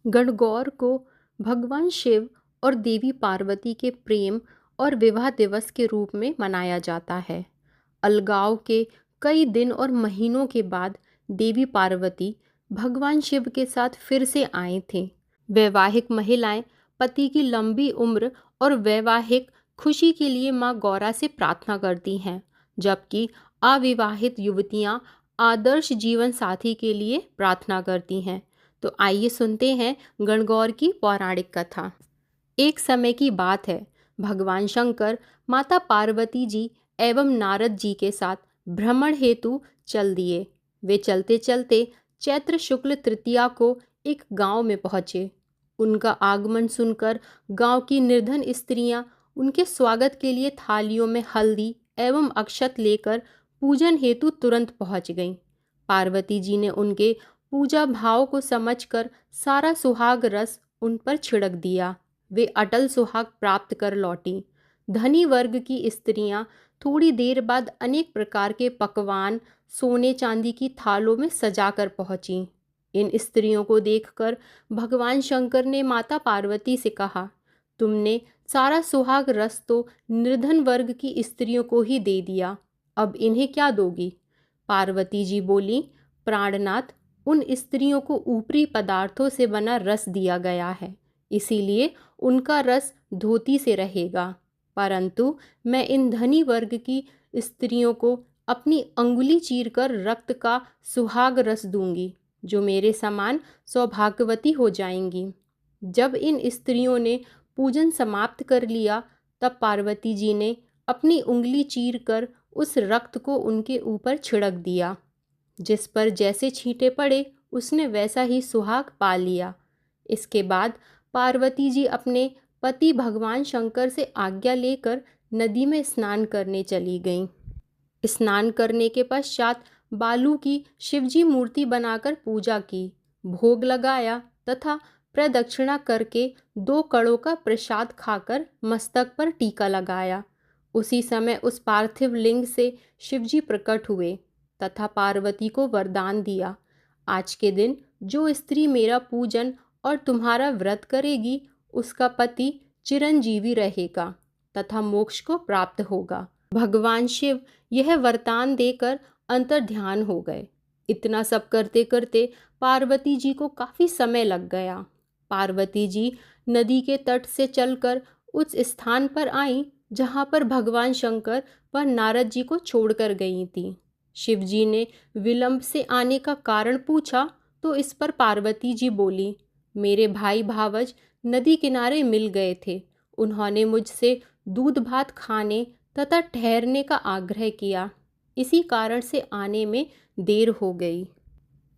गणगौर को भगवान शिव और देवी पार्वती के प्रेम और विवाह दिवस के रूप में मनाया जाता है। अलगाव के कई दिन और महीनों के बाद देवी पार्वती भगवान शिव के साथ फिर से आए थे। वैवाहिक महिलाएं पति की लंबी उम्र और वैवाहिक खुशी के लिए मां गौरा से प्रार्थना करती हैं, जबकि अविवाहित युवतियां आदर्श जीवन साथी के लिए प्रार्थना करती हैं। तो आइए सुनते हैं गणगौर की पौराणिक कथा। एक समय की बात है, भगवान शंकर माता पार्वती जी एवं नारद जी के साथ भ्रमण हेतु चल दिए। वे चलते चलते चैत्र शुक्ल तृतीया को एक गांव में पहुंचे। उनका आगमन सुनकर गांव की निर्धन स्त्रियां उनके स्वागत के लिए थालियों में हल्दी एवं अक्षत लेकर पूजन हेतु तुरंत पहुंच गईं। पार्वती जी ने उनके पूजा भाव को समझकर सारा सुहाग रस उन पर छिड़क दिया। वे अटल सुहाग प्राप्त कर लौटी। धनी वर्ग की स्त्रियां थोड़ी देर बाद अनेक प्रकार के पकवान सोने चांदी की थालों में सजाकर पहुंची। इन स्त्रियों को देखकर भगवान शंकर ने माता पार्वती से कहा, तुमने सारा सुहाग रस तो निर्धन वर्ग की स्त्रियों को ही दे दिया, अब इन्हें क्या दोगी? पार्वती जी बोली, प्राणनाथ, उन स्त्रियों को ऊपरी पदार्थों से बना रस दिया गया है, इसीलिए उनका रस धोती से रहेगा, परंतु मैं इन धनी वर्ग की स्त्रियों को अपनी अंगुली चीरकर रक्त का सुहाग रस दूंगी, जो मेरे समान सौभाग्यवती हो जाएंगी। जब इन स्त्रियों ने पूजन समाप्त कर लिया, तब पार्वती जी ने अपनी उंगली चीरकर उस रक्त को उनके ऊपर छिड़क दिया। जिस पर जैसे छींटे पड़े उसने वैसा ही सुहाग पा लिया। इसके बाद पार्वती जी अपने पति भगवान शंकर से आज्ञा लेकर नदी में स्नान करने चली गईं। स्नान करने के पश्चात बालू की शिवजी मूर्ति बनाकर पूजा की, भोग लगाया तथा प्रदक्षिणा करके 2 कड़ों का प्रसाद खाकर मस्तक पर टीका लगाया। उसी समय उस पार्थिव लिंग से शिवजी प्रकट हुए तथा पार्वती को वरदान दिया, आज के दिन जो स्त्री मेरा पूजन और तुम्हारा व्रत करेगी उसका पति चिरंजीवी रहेगा तथा मोक्ष को प्राप्त होगा। भगवान शिव यह वरदान देकर अंतर्ध्यान हो गए। इतना सब करते करते पार्वती जी को काफी समय लग गया। पार्वती जी नदी के तट से चलकर उस स्थान पर आईं जहां पर भगवान शंकर व नारद जी को छोड़कर गई थी। शिव जी ने विलंब से आने का कारण पूछा तो इस पर पार्वती जी बोली, मेरे भाई भावज नदी किनारे मिल गए थे। उन्होंने मुझसे दूध भात खाने तथा ठहरने का आग्रह किया, इसी कारण से आने में देर हो गई।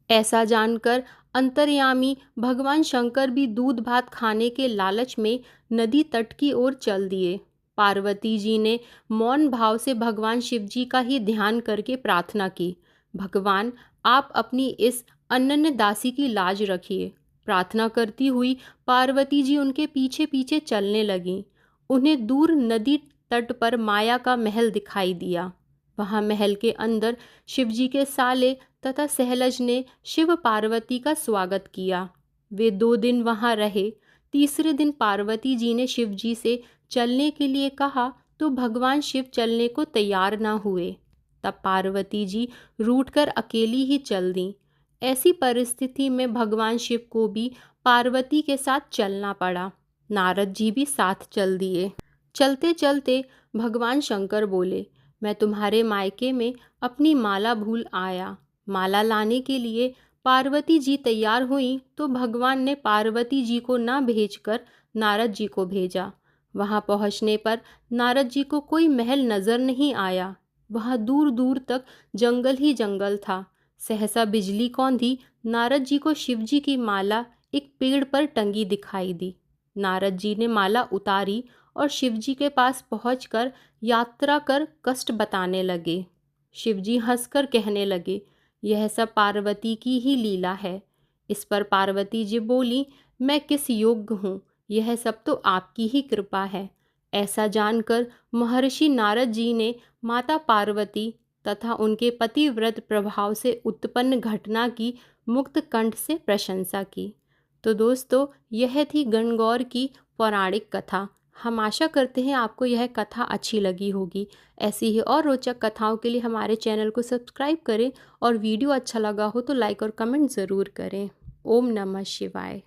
ऐसा जानकर अंतर्यामी भगवान शंकर भी दूध भात खाने के लालच में नदी तट की ओर चल दिए। पार्वती जी ने मौन भाव से भगवान शिव जी का ही ध्यान करके प्रार्थना की, भगवान आप अपनी इस अनन्य दासी की लाज रखिए। प्रार्थना करती हुई पार्वती जी उनके पीछे पीछे चलने लगीं। उन्हें दूर नदी तट पर माया का महल दिखाई दिया। वहां महल के अंदर शिवजी के साले तथा सहलज ने शिव पार्वती का स्वागत किया। वे 2 दिन वहां रहे। तीसरे दिन पार्वती जी ने शिवजी से चलने के लिए कहा तो भगवान शिव चलने को तैयार ना हुए। तब पार्वती जी रूठकर अकेली ही चल दी। ऐसी परिस्थिति में भगवान शिव को भी पार्वती के साथ चलना पड़ा। नारद जी भी साथ चल दिए। चलते चलते भगवान शंकर बोले, मैं तुम्हारे मायके में अपनी माला भूल आया। माला लाने के लिए पार्वती जी तैयार हुई तो भगवान ने पार्वती जी को ना भेजकर नारद जी को भेजा। वहां पहुंचने पर नारद जी को कोई महल नजर नहीं आया। वहां दूर दूर तक जंगल ही जंगल था। सहसा बिजली कौंधी नारद जी को शिवजी की माला एक पेड़ पर टंगी दिखाई दी। नारद जी ने माला उतारी और शिवजी के पास पहुंचकर यात्रा कर कष्ट बताने लगे। शिवजी हंसकर कहने लगे, यह सब पार्वती की ही लीला है। इस पर पार्वती जी बोली, मैं किस योग्य हूँ, यह सब तो आपकी ही कृपा है। ऐसा जानकर महर्षि नारद जी ने माता पार्वती तथा उनके पतिव्रत प्रभाव से उत्पन्न घटना की मुक्त कंठ से प्रशंसा की। तो दोस्तों, यह थी गणगौर की पौराणिक कथा। हम आशा करते हैं आपको यह कथा अच्छी लगी होगी। ऐसी ही और रोचक कथाओं के लिए हमारे चैनल को सब्सक्राइब करें और वीडियो अच्छा लगा हो तो लाइक और कमेंट ज़रूर करें। ओम नमः शिवाय।